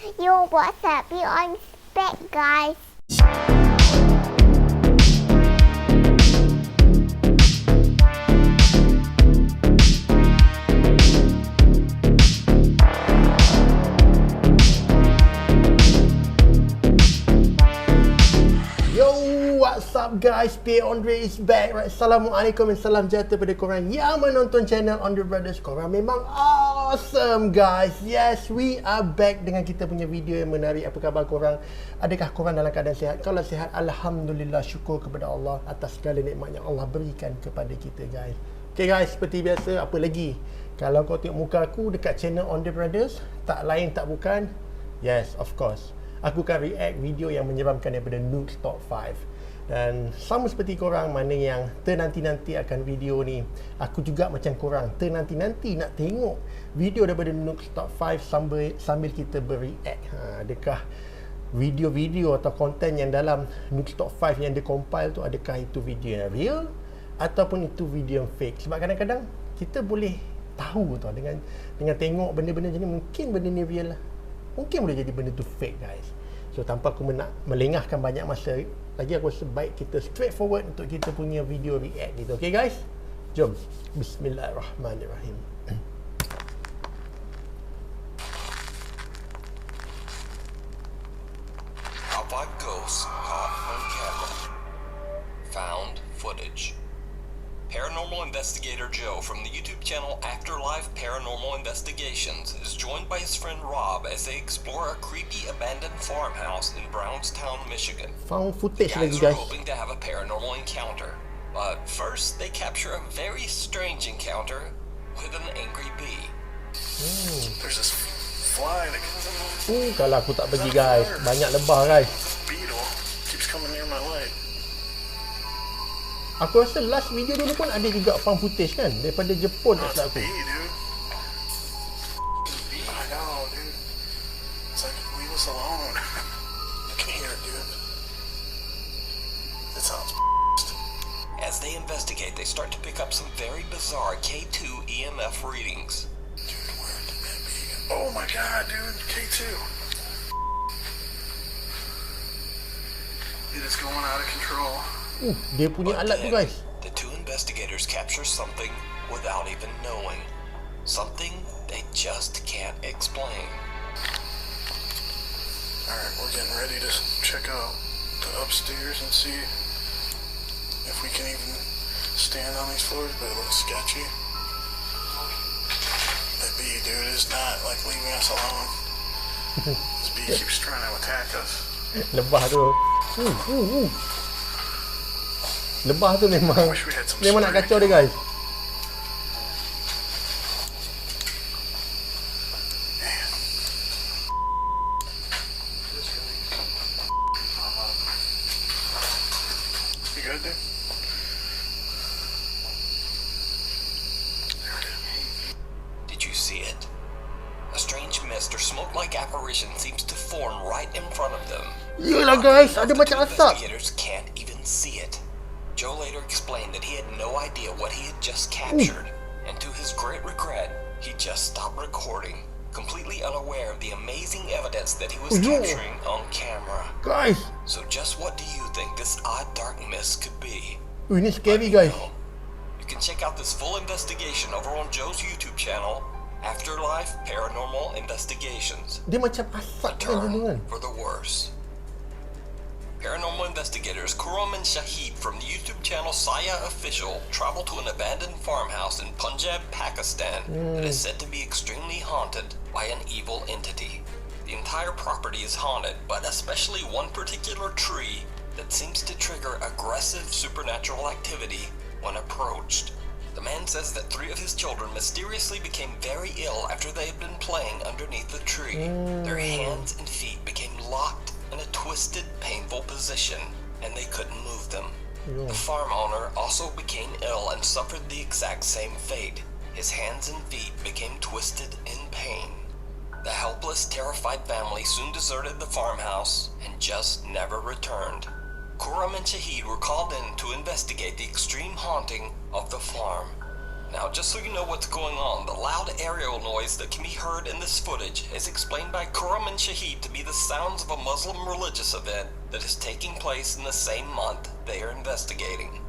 Yo, what's up? You on spec, guys. What's up guys, P. Andre is back, right? Assalamualaikum dan salam sejahtera pada korang yang menonton channel Andre Brothers. Korang memang awesome guys. Yes, we are back dengan kita punya video yang menarik. Apa khabar korang? Adakah korang dalam keadaan sihat? Kalau sihat, Alhamdulillah, syukur kepada Allah atas segala nikmat yang Allah berikan kepada kita guys. Okay guys, seperti biasa, apa lagi? Kalau kau tengok muka aku dekat channel Andre Brothers, tak lain tak bukan, yes, of course, aku akan react video yang menyeramkan daripada Noobs Top 5. Dan sama seperti korang mana yang ternanti-nanti akan video ni, aku juga macam korang ternanti-nanti nak tengok video daripada Noobs Top 5 sambil kita bereact. Adakah video-video atau konten yang dalam Noobs Top 5 yang dia compile tu, adakah itu video yang real ataupun itu video yang fake? Sebab kadang-kadang kita boleh tahu tau dengan tengok benda-benda macam ni, mungkin benda ni real lah, mungkin boleh jadi benda tu fake guys. So tanpa aku nak melengahkan banyak masa lagi, aku sebaik kita straightforward untuk kita punya video react gitu. Okay guys, jom. Bismillahirrahmanirrahim. Top 5 ghosts caught on camera. Found footage. Paranormal investigator Joe from the YouTube channel Afterlife Paranormal Investigations is joined by his friend Rob as they explore a creepy abandoned farmhouse in Brownstown, Michigan. Found footage The lagi guys are guys. hoping to have a paranormal encounter, but first they capture a very strange encounter with an angry bee. There's this fly that comes Kalau aku tak pergi guys, banyak lebah guys. beetle keeps coming near my leg. Aku rasa last video dulu pun ada juga found footage kan, daripada Jepun No, tak silap it's a aku. bee, dude. I know, dude. It's like, leave us alone. I can hear it, dude. It sounds As they investigate, they start to pick up some very bizarre K2 EMF readings. Dude, where did that be? Oh my god, dude. K2. It is going out of control. Dia punya But alat tu then, guys. the two investigators capture something without even knowing. Something they just can't explain. Alright, we're getting ready to check out the upstairs and see if we can even stand on these floors, but it looks sketchy. That bee, dude, is not like leaving us alone. This bee keeps trying to attack us. Lebah tu. Lebah tu memang Wish we had some nak spray. kacau dia guys. You good, dude? Did you see it? A strange mist or smoke-like apparition seems to form right in front of them. Yelah guys, ada The macam two asap. investigators can't even see it. Joe later explained that he had no idea what he had just captured, and to his great regret, he just stopped recording, completely unaware of the amazing evidence that he was Yo. capturing on camera. Guys, So just what do you think this odd dark mist could be? ini scary Let me guys. know. You can check out this full investigation over on Joe's YouTube channel, Afterlife Paranormal Investigations. Dia macam asap kan Turn dulu kan. for the worse. Paranormal investigators Kuram and Shahid from the YouTube channel Saya Official travel to an abandoned farmhouse in Punjab, Pakistan that is said to be extremely haunted by an evil entity. The entire property is haunted, but especially one particular tree that seems to trigger aggressive supernatural activity when approached. The man says that 3 of his children mysteriously became very ill after they had been playing underneath the tree. Their hands and feet became locked in a twisted, painful position, and they couldn't move them. The farm owner also became ill and suffered the exact same fate. His hands and feet became twisted in pain. The helpless, terrified family soon deserted the farmhouse and just never returned. Kuram and Shahid were called in to investigate the extreme haunting of the farm. Now, just so you know what's going on, the loud aerial noise that can be heard in this footage is explained by Khurram and Shahid to be the sounds of a Muslim religious event that is taking place in the same month they are investigating.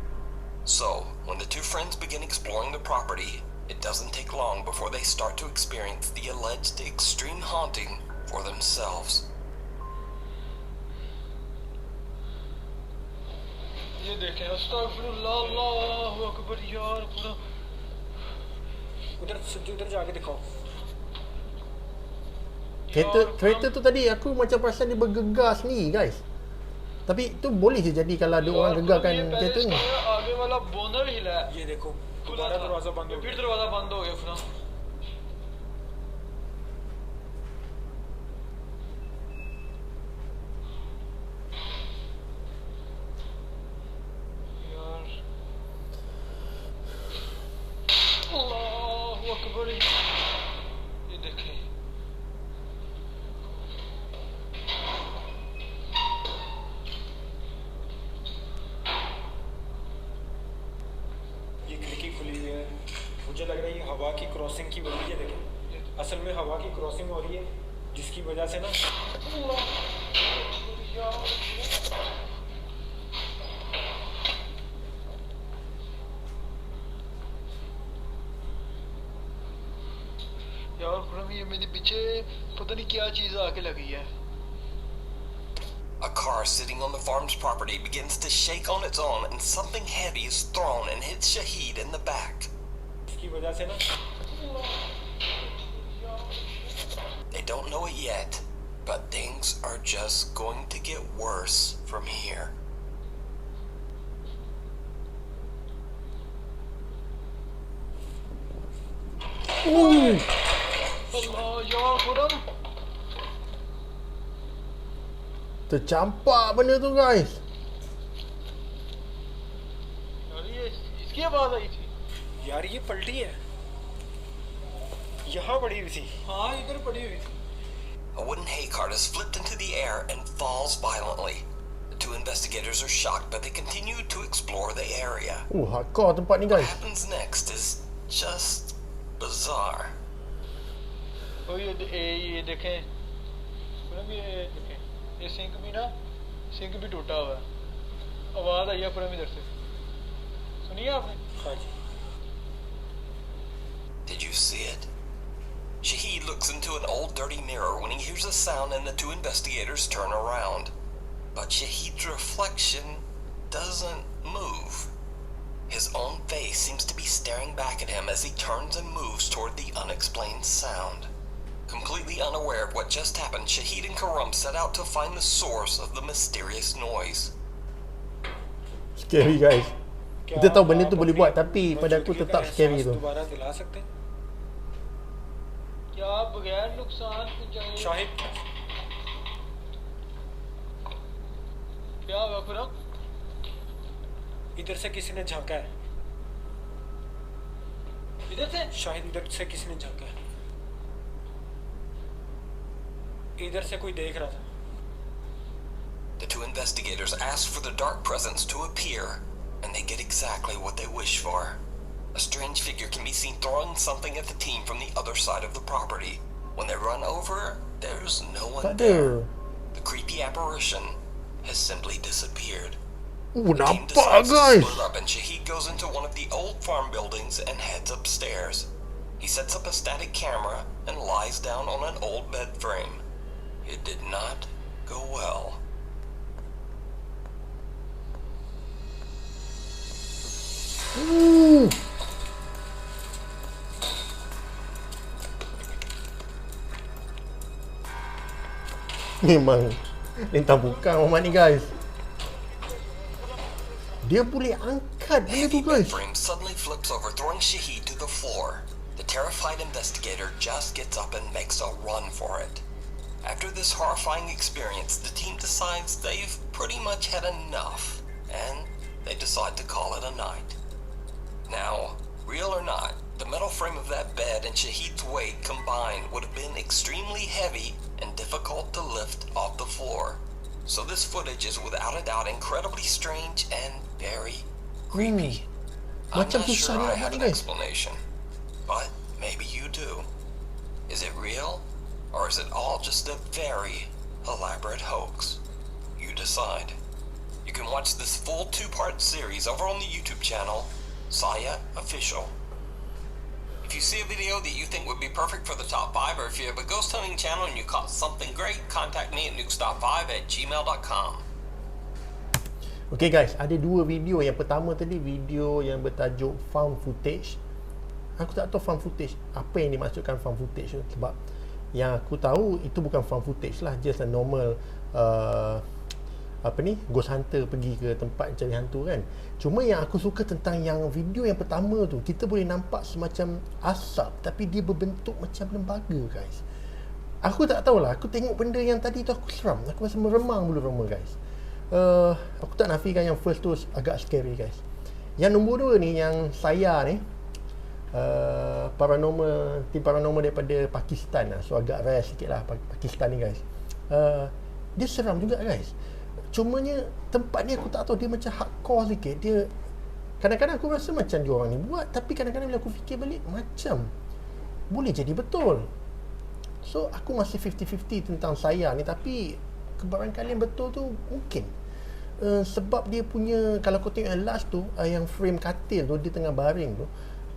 So, when the two friends begin exploring the property, it doesn't take long before they start to experience the alleged extreme haunting for themselves. ये देखें अस्तगफिरुल्लाह अल्लाहु अकबर यार पूरा उधर जाके दिखाओ Kereta tu tadi aku macam perasan dia bergegar sendiri guys. Tapi tu boleh je jadi kalau ada orang gegarkan kereta ni. आगे वाला बोनर हिला है ये देखो दोबारा दरवाजा बंद हो फिर दरवाजा बंद हो गया फिर यार अल्लाहु अकबर ये देखें ये खिड़की खुली हुई है मुझे लग रहा है ये हवा की क्रॉसिंग की वजह से देखें असल में हवा की क्रॉसिंग हो रही है जिसकी वजह से ना यार खुरम ये मेरे पीछे पता नहीं क्या चीज आके लगी है A car sitting on the farm's property begins to shake on its own and something heavy is thrown and hits Shahid in the back. इसकी वजह से ना They don't know it yet, but things are just going to get worse from here. अल्लाह यार Khurram Tercampak benda tu guys. यार ये इसकी आवाज आई थी यार ये पलटी है यहाँ पड़ी हुई थी हाँ इधर पड़ी हुई थी A wooden hay cart is flipped into the air and falls violently. The two investigators are shocked, but they continue to explore the area. Hardcore tempat ni What guys. happens next is just bizarre. ओ ये देखें खुरम ये देखें ये sink भी टूटा हुआ है आवाज आई है खुरम इधर से सुनिए आपने हाँ जी Did you see it? Shahid looks into an old dirty mirror when he hears a sound and the two investigators turn around. But Shahid's reflection doesn't move. His own face seems to be staring back at him as he turns and moves toward the unexplained sound. Completely unaware of what just happened, Shahid and Khurram set out to find the source of the mysterious noise. Scary guys. क्या Kita tahu benda tu आप boleh अपनी buat tapi pada aku मौजूदगी tetap का scary एहसास tu. दोबारा दिला सकते हैं क्या बगैर नुकसान पहुंचाए शाहिद क्या हुआ खुरम इधर से किसी ने झांका है इधर से शाहिद इधर से किसी ने झांका है इधर से कोई देख रहा था The two investigators ask for the dark presence to appear, and they get exactly what they wish for. A strange figure can be seen throwing something at the team from the other side of the property. When they run over, there's no one Tak there. ada. The creepy apparition has simply disappeared. The team Nampak decides to guys. split up, and Shahid goes into one of the old farm buildings and heads upstairs. He sets up a static camera and lies down on an old bed frame. It did not go well. Memang lintang bukan Muhammad ni guys. Dia boleh angkat benda tu Heavy bed guys. frame suddenly flips over, throwing Shahid to the floor. The terrified investigator just gets up and makes a run for it. After this horrifying experience, the team decides they've pretty much had enough, and they decide to call it a night. Now, real or not, the metal frame of that bed and Shahid's weight combined would have been extremely heavy and difficult to lift off the floor. So this footage is without a doubt incredibly strange and very creepy. I'm Macam not susah sure dia I nak buat have ni an guys. explanation, but maybe you do. Is it real, or is it all just a very elaborate hoax? You decide. You can watch this full 2-part series over on the YouTube channel, Saya Official. If you see a video that you think would be perfect for the top 5, or if you have a ghost hunting channel and you caught something great, contact me at nukestop5@gmail.com. Okay guys, ada dua video. Yang pertama tadi video yang bertajuk found footage. Aku tak tahu found footage apa yang dimaksudkan found footage tu, sebab yang aku tahu itu bukan found footage lah, just a normal ghost hunter pergi ke tempat cari hantu kan. Cuma yang aku suka tentang yang video yang pertama tu, kita boleh nampak semacam asap tapi dia berbentuk macam lembaga guys. Aku tak tahulah, aku tengok benda yang tadi tu aku seram, aku rasa meremang bulu roma guys. Aku tak nafikan yang first tu agak scary guys. Yang nombor 2 ni, yang saya ni tim paranormal daripada Pakistan lah. So agak rare sikit lah Pakistan ni guys. Dia seram juga guys. Cumanya tempat ni aku tak tahu, dia macam hardcore sikit. Dia kadang-kadang aku rasa macam dia orang ni buat, tapi kadang-kadang bila aku fikir balik macam boleh jadi betul. So aku masih 50-50 tentang saya ni, tapi kebarangkalian betul tu mungkin. Sebab dia punya, kalau kau tengok yang last tu, yang frame katil tu, dia tengah baring tu,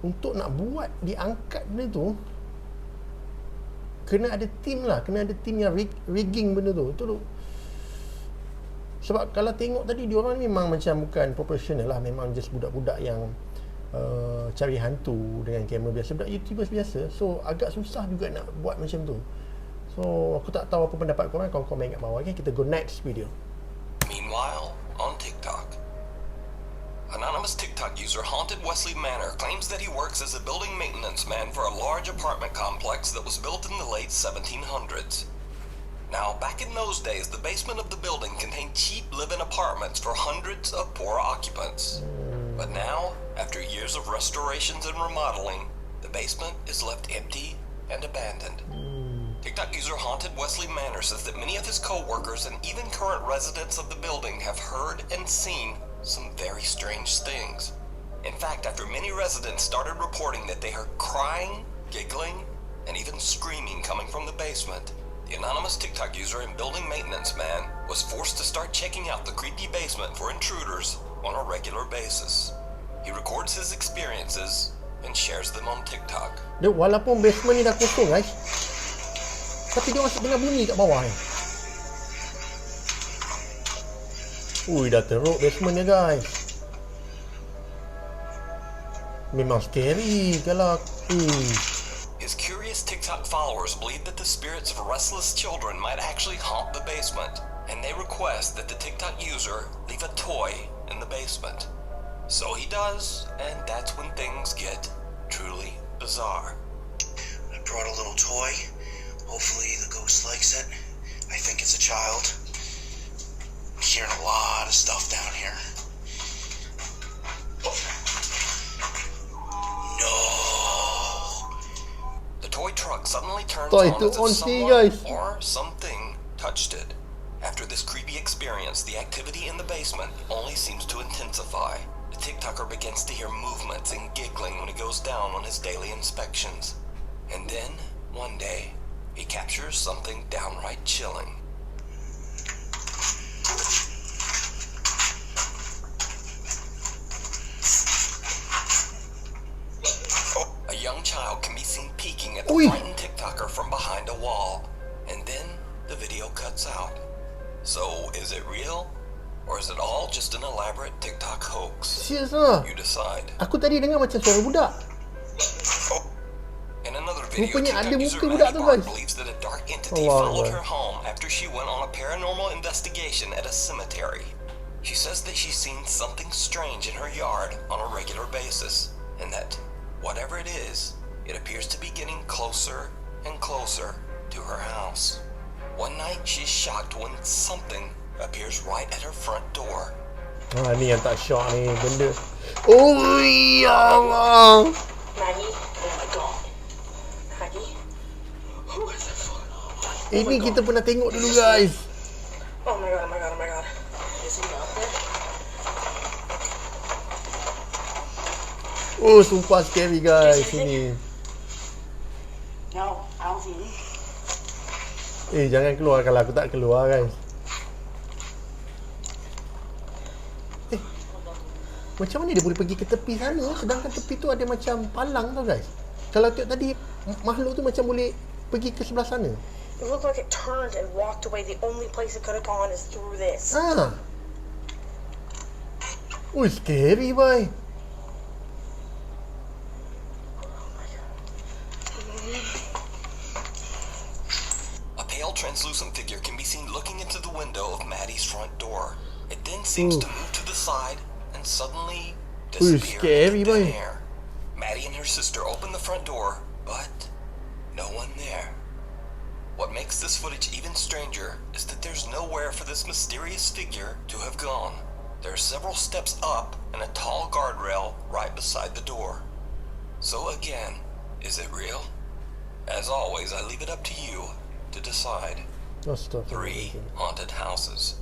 untuk nak buat diangkat benda tu kena ada tim lah, kena ada tim yang rigging benda tu. Itu sebab kalau tengok tadi diorang ni memang macam bukan professional lah, memang just budak-budak yang cari hantu dengan kamera biasa, budak YouTubers biasa. So agak susah juga nak buat macam tu. So aku tak tahu apa pendapat korang, korang komen kat bawah. Okay, kita go next video. Meanwhile, on TikTok, anonymous TikTok user Haunted Wesley Manor claims that he works as a building maintenance man for a large apartment complex that was built in the late 1700s. Now, back in those days, the basement of the building contained cheap live-in apartments for hundreds of poor occupants. But now, after years of restorations and remodeling, the basement is left empty and abandoned. TikTok user Haunted Wesley Manor says that many of his co-workers and even current residents of the building have heard and seen some very strange things. In fact, after many residents started reporting that they heard crying, giggling, and even screaming coming from the basement, the anonymous TikTok user and building maintenance man was forced to start checking out the creepy basement for intruders on a regular basis. He records his experiences and shares them on TikTok. Walaupun basement ni dah kosong guys, tapi dia masih dengar bunyi kat bawah ni. Ui, dah teruk basement ni guys. Memang scary kalau His curious TikTok followers believe that the spirits of restless children might actually haunt the basement, and they request that the TikTok user leave a toy in the basement. So he does, and that's when things get truly bizarre. I brought a little toy. Hopefully the ghost likes it. I think it's a child. I'm hearing a lot of stuff down here. No. The toy truck suddenly turns Toy on to as on if see, someone guys. or something touched it. After this creepy experience, the activity in the basement only seems to intensify. The TikToker begins to hear movements and giggling when he goes down on his daily inspections. And then, one day, he captures something downright chilling. A young child can be seen peeking at the Ui. frightened TikToker from behind a wall, and then the video cuts out. So, is it real? Or is it all just an elaborate TikTok hoax? serius lah. You decide. Aku tadi dengar macam suara budak. In another video, Rupanya ada TikTok user muka budak Maddie tu, Bark guys. believes that a dark entity Allah followed Allah. her home after she went on a paranormal investigation at a cemetery. She says that she's seen something strange in her yard on a regular basis, and that whatever it is, it appears to be getting closer and closer to her house. One night, she's shocked when something appears right at her front door. Ni yang tak syok ni benda. Oh ya Allah. Maggie, oh my god. Maggie? Who is that for? Ini kita pernah tengok dulu guys. Oh my god, oh my god, oh my god. Is he out there? Oh, sumpah scary guys ini. No, I don't see anything. Jangan keluar kalau aku tak keluar guys. Macam mana dia boleh pergi ke tepi sana sedangkan tepi tu ada macam palang tau guys. Kalau tengok tadi makhluk tu macam boleh pergi ke sebelah sana. It looked like it turned and walked away. The only place it could have gone is through this. Scary boy. A pale translucent figure can be seen looking into the window of Maddie's front door. It then seems to move to the side and suddenly disappear scary into boy. thin air. Maddie and her sister open the front door, but no one there. What makes this footage even stranger is that there's nowhere for this mysterious figure to have gone. There are several steps up and a tall guardrail right beside the door. So again, is it real? As always, I leave it up to you to decide. 3 haunted houses.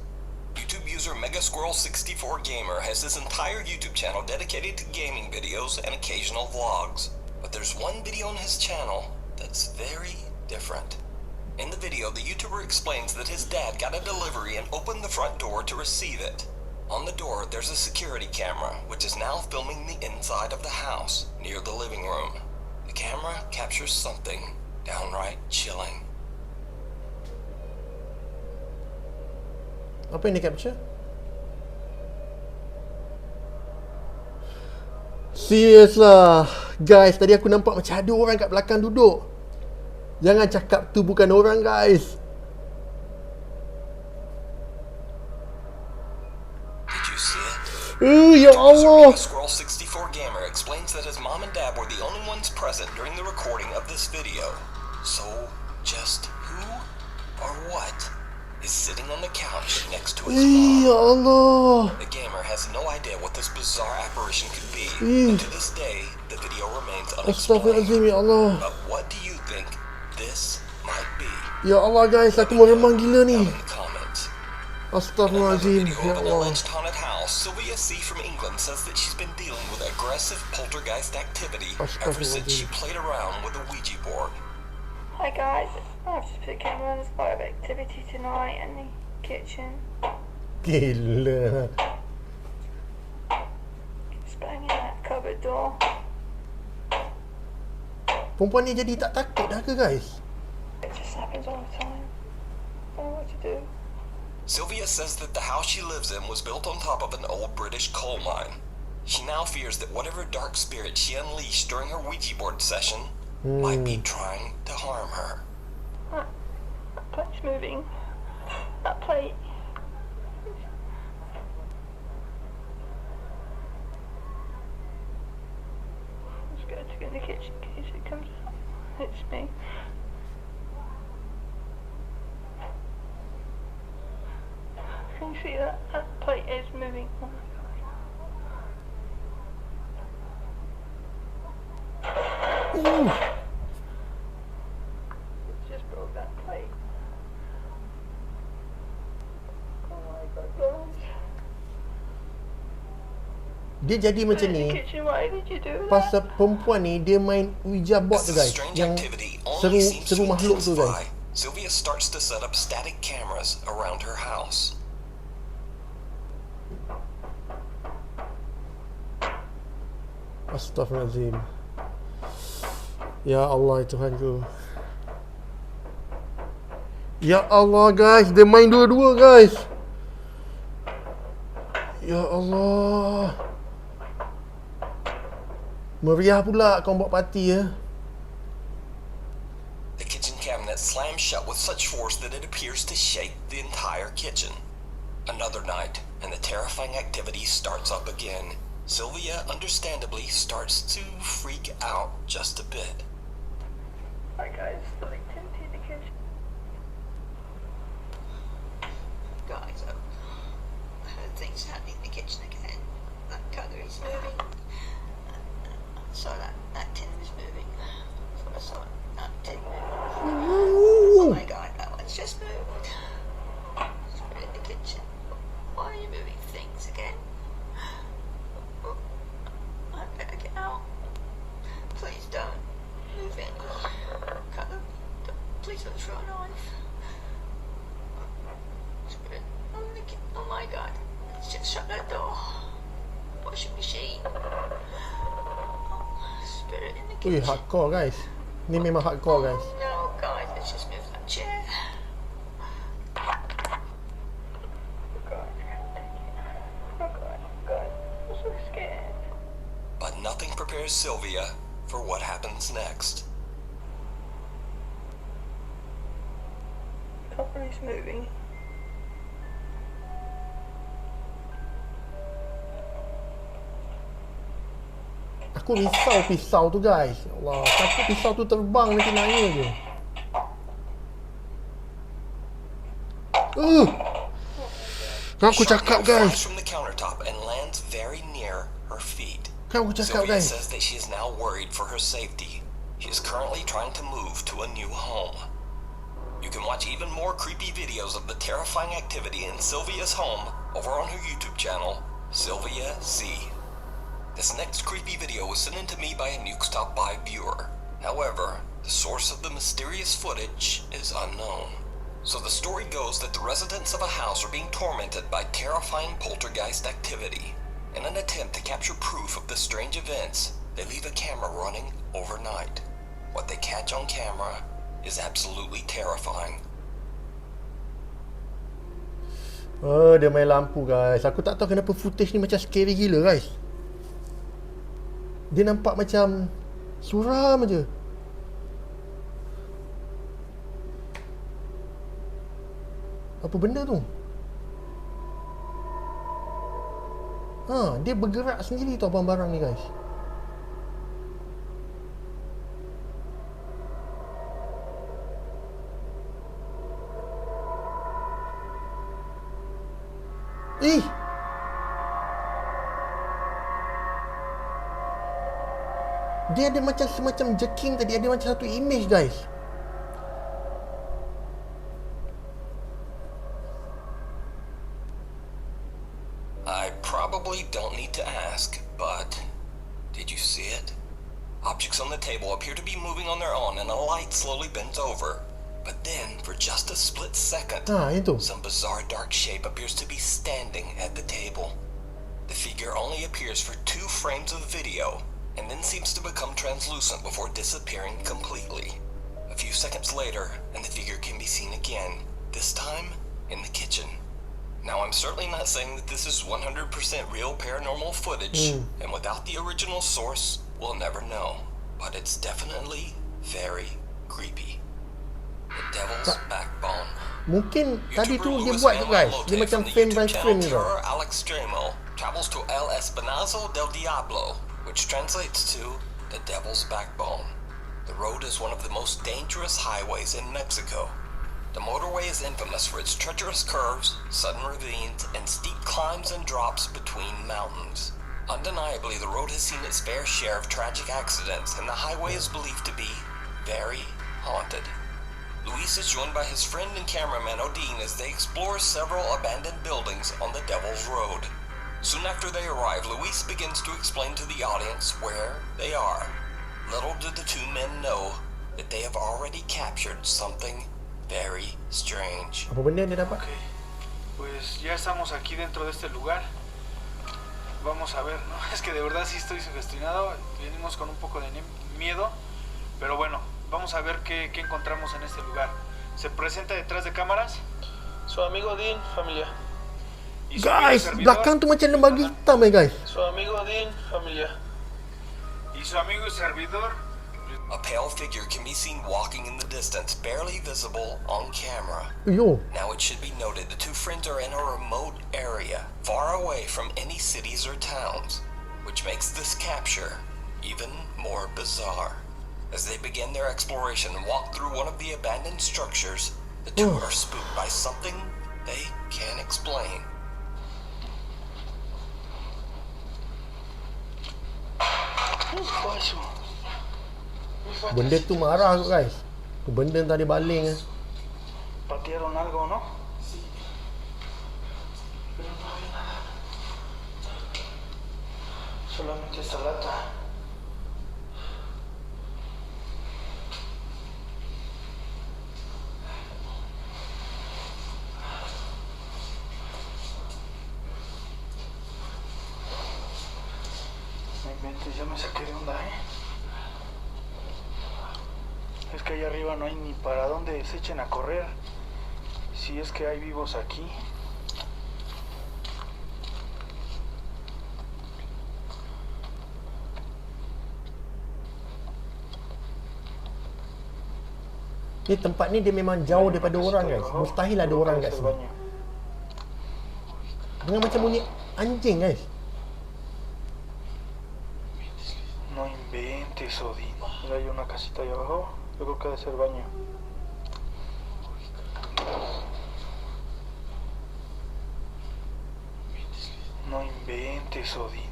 YouTube user MegaSquirrel64Gamer has his entire YouTube channel dedicated to gaming videos and occasional vlogs. But there's one video on his channel that's very different. In the video, the YouTuber explains that his dad got a delivery and opened the front door to receive it. On the door, there's a security camera, which is now filming the inside of the house, near the living room. The camera captures something downright chilling. Apa yang dia capture? Serius lah. Guys, tadi aku nampak macam ada orang kat belakang duduk. Jangan cakap tu bukan orang guys. Did you see it? Ya Allah. Squirrel64Gamer explains that his mom and dad were the only ones present during the recording of this video. So, just who or what is sitting on the couch next to his mom? Ya Allah. The gamer has no idea what this bizarre apparition could be, and to this day, the video remains unexplained. Astaghfirullahaladzim, ya Allah. But what do you think this might be? Ya Allah guys, aku meremang gila ni. Down in the comments. Astaghfirullahaladzim, ya Of an Allah. alleged haunted house, Sylvia C. from England says that she's been dealing with aggressive poltergeist activity ever since she played around with a Ouija board. Hi guys, I've just put camera on. There's a lot of activity tonight in the kitchen. Gila. Just banging that cupboard door. Perempuan ni jadi tak takut dah ke guys? It just happens all the time. Don't know what to do. Sylvia says that the house she lives in was built on top of an old British coal mine. She now fears that whatever dark spirit she unleashed during her Ouija board session might be trying to harm her. That plate's moving. That plate. I'm scared to go in the kitchen in case it comes out. It's me. Can you see that? That plate is moving. Oh my god. It's just broke that plate. Oh my god, guys. Dia jadi macam In the ni kitchen, why did you do that? pasal perempuan ni dia main Ouija board As tu the guys. strange Yang activity only seems to seru makhluk tu intensify, guys. Sylvia starts to set up static cameras around her house. Astaghfirullahaladzim. Ya Allah Tuhanku. Ya Allah guys, dia main dua-dua guys. Ya Allah. Meriah pula kau buat parti ya. The kitchen cabinet slams shut with such force that it appears to shake the entire kitchen. Another night, and the terrifying activity starts up again. Sylvia, understandably, starts to freak out just a bit. Hi guys, the activity in the kitchen. Guys, I heard things happening in the kitchen again. That cutlery is moving. So that tin is moving. So I saw that tin moving. Oh my god, that one's just moved. It's right in the kitchen. Why are you moving things again? I better get out. shut that door. Washing machine. Spirit in the Ui, kitchen. hardcore guys. Ni memang hardcore guys. No, guys, let's just move that chair. I'm so scared. But nothing prepares Sylvia for what happens next. Property's moving. Aku risau pisau tu guys. Ya Allah, takut pisau tu terbang nanti nanya je. Kan aku cakap Sharpnel guys. flies from the countertop and lands very near her feet. Kan aku cakap Sylvia guys. says that she is now worried for her safety. She is currently trying to move to a new home. You can watch even more creepy videos of the terrifying activity in Sylvia's home over on her YouTube channel, Sylvia C. This next creepy video was sent in to me by a Nuke Stop By viewer. However, the source of the mysterious footage is unknown. So the story goes that the residents of a house are being tormented by terrifying poltergeist activity. In an attempt to capture proof of the strange events, they leave a camera running overnight. What they catch on camera is absolutely terrifying. Oh, dia main lampu guys. Aku tak tahu kenapa footage ni macam scary gila guys. Dia nampak macam suram aje. Apa benda tu? Dia bergerak sendiri tau barang-barang ni guys. Ih! Dia ada macam semacam jerking tadi. Ada macam satu image guys. I probably don't need to ask, but did you see it? Objects on the table appear to be moving on their own and a light slowly bends over. But then, for just a split second, Itu. some bizarre dark shape appears to be standing at the table. The figure only appears for 2 frames of video and then seems to become translucent before disappearing completely. A few seconds later, and the figure can be seen again, this time in the kitchen. Now, I'm certainly not saying that this is 100% real paranormal footage, and without the original source, we'll never know. But it's definitely very creepy. The Devil's Backbone. Mungkin tadi tu dia Lewis buat tu Manuel guys. Lotte Dia macam from the frame by YouTube frame channel tu. Terror al Extremo travels to El Espinazo del Diablo, which translates to the Devil's Backbone. The road is one of the most dangerous highways in Mexico. The motorway is infamous for its treacherous curves, sudden ravines, and steep climbs and drops between mountains. Undeniably, the road has seen its fair share of tragic accidents, and the highway is believed to be very haunted. Luis is joined by his friend and cameraman Odin as they explore several abandoned buildings on the Devil's Road. Soon after they arrive, Luis begins to explain to the audience where they are. Little did the 2 men know that they have already captured something very strange. Apa benda dia dapat? Ok, pues ya estamos aquí dentro de este lugar. Vamos a ver, ¿no? Es que de verdad sí estoy sugestionado. Venimos con un poco de miedo. Pero bueno, vamos a ver qué encontramos en este lugar. Se presenta detrás de cámaras su amigo Dean, familia. Y su amigo Guys, servidor, belakang tu macam lembaga hitam guys. su amigo Dean, familia. Y su amigo y servidor. A pale figure can be seen walking in the distance, barely visible on camera. Yo. Now it should be noted the 2 friends are in a remote area, far away from any cities or towns, which makes this capture even more bizarre. As they begin their exploration and walk through one of the abandoned structures, the 2 are spooked by something they can't explain. Benda tu marah tu guys. Tu benda tadi baling Patearon algo, ¿no? Solamente esta lata. ya me saqué de onda, Es que allá arriba no hay ni para dónde se echen a correr. Si es que hay vivos aquí. Ni tempat ni dia memang jauh daripada orang guys. Mustahil ada orang kat sini. Dengan macam bunyi anjing guys. No inventes, Odín. Mira, hay una casita ahí abajo. Yo creo que debe ser baño. No inventes, Odín.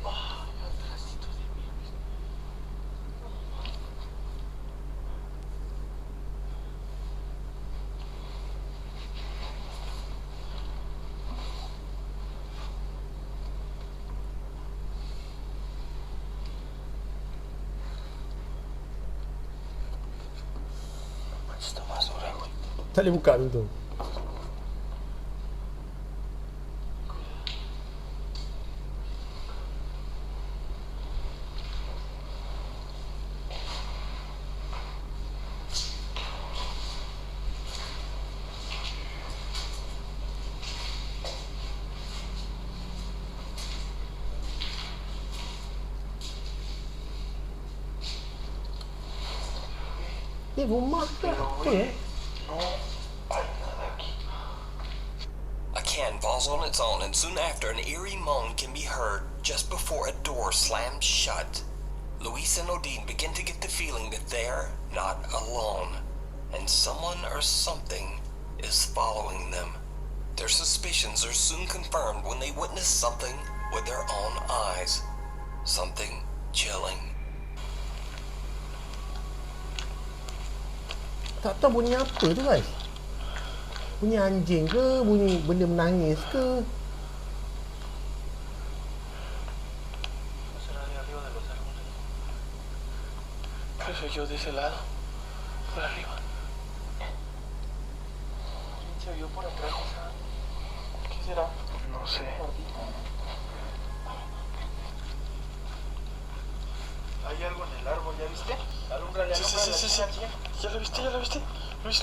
Está más hora, güey. Tak boleh buka pintu. Ni rumah ke apa A can falls on its own, and soon after, an eerie moan can be heard just before a door slams shut. Luis and Odin begin to get the feeling that they're not alone, and someone or something is following them. Their suspicions are soon confirmed when they witness something with their own eyes. Something chilling. Tak tahu bunyi apa tu guys. Bunyi anjing ke, bunyi benda menangis ke. ¿Qué soy yo de ese lado? Por arriba. ¿Quién se vio por atrás? ¿Qué será? No sé. Hay algo en el árbol, ¿ya viste? Alúmbrale, alúmbrale. Sí. ¿Ya lo viste? Luis.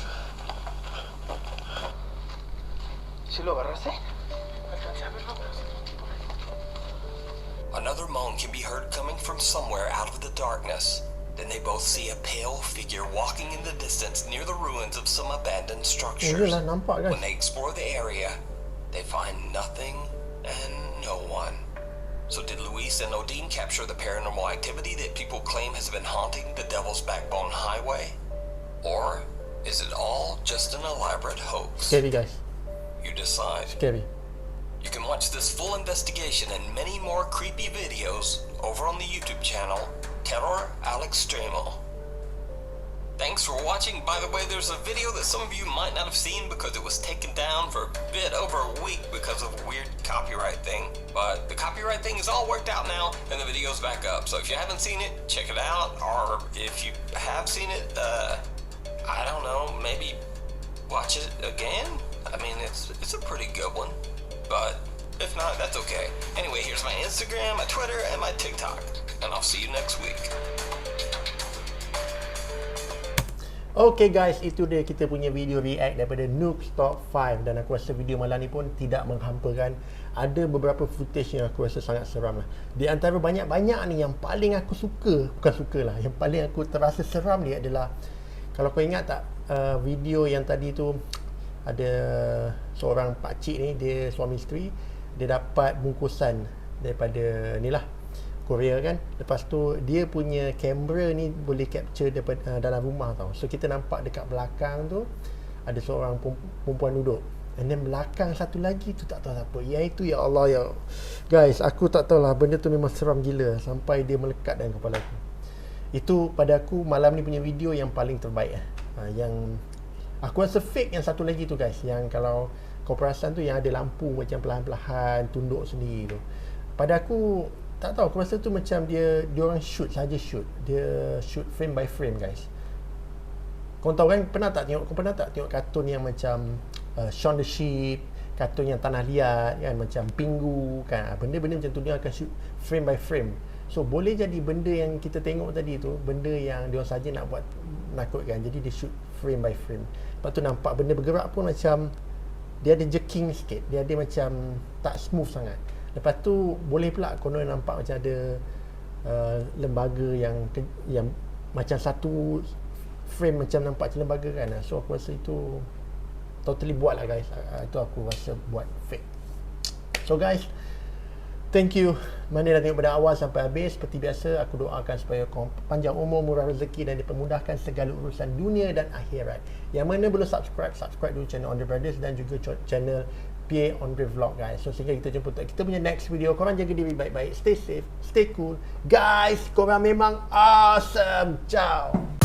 ¿Sí lo agarraste? Alcancé a verlo, pero sí. Another moan can be heard coming from somewhere out of the darkness. Then they both see a pale figure walking in the distance near the ruins of some abandoned structures. Yalah, nampak guys. When they explore the area, they find nothing and no one. So did Luis and Odin capture the paranormal activity that people claim has been haunting the Devil's Backbone Highway? Or is it all just an elaborate hoax? Scary guys. You decide. Scary. You can watch this full investigation and many more creepy videos over on the YouTube channel Terror al Extremo. Thanks for watching. By the way, there's a video that some of you might not have seen because it was taken down for a bit over a week because of a weird copyright thing. But the copyright thing is all worked out now and the video's back up. So if you haven't seen it, check it out. Or if you have seen it, I don't know, maybe watch it again? I mean, it's a pretty good one. But if not, that's okay. Anyway, here's my Instagram, my Twitter, and my TikTok. And I'll see you next week. Okay guys, itu dia kita punya video react daripada Noob's Top 5. Dan aku rasa video malam ni pun tidak menghampakan. Ada beberapa footage yang aku rasa sangat seram lah. Di antara banyak-banyak ni, yang paling aku suka, bukan suka lah, yang paling aku terasa seram ni adalah, kalau kau ingat tak, video yang tadi tu ada seorang pakcik ni, dia suami isteri, dia dapat bungkusan daripada ni lah, Korea kan. Lepas tu dia punya kamera ni boleh capture daripada dalam rumah tau. So kita nampak dekat belakang tu ada seorang perempuan duduk. And then belakang satu lagi tu tak tahu siapa. Iaitu, ya Allah ya. Guys, aku tak tahu lah, benda tu memang seram gila sampai dia melekat dalam kepala aku. Itu pada aku malam ni punya video yang paling terbaik yang aku rasa fake yang satu lagi tu guys. Yang kalau kau perasan tu yang ada lampu macam perlahan-perlahan tunduk sendiri tu. Pada aku tak tahu, aku rasa tu macam dia orang shoot saja shoot. Dia shoot frame by frame guys. Kau tahu kan, pernah tak tengok kartun yang macam Shaun the Sheep, kartun yang tanah liat kan, macam Pingu kan, benda-benda macam tu dia akan shoot frame by frame. So boleh jadi benda yang kita tengok tadi tu benda yang dia saja nak buat nakutkan. Jadi dia shoot frame by frame. Lepas tu nampak benda bergerak pun macam dia ada jerking sikit. Dia ada macam tak smooth sangat. Lepas tu boleh pula konon nampak macam ada lembaga yang macam satu frame macam nampak macam lembaga kan. So aku rasa itu totally buat lah guys. Itu aku rasa buat fake. So guys, thank you mana dah tengok pada awal sampai habis. Seperti biasa aku doakan supaya kau panjang umur, murah rezeki dan dipermudahkan segala urusan dunia dan akhirat. Yang mana belum subscribe dulu channel Andre Brothers dan juga channel PA Andre Vlog guys. So sehingga kita jumpa untuk kita punya next video. Korang jaga diri baik-baik, stay safe, stay cool guys. Korang memang awesome. Ciao.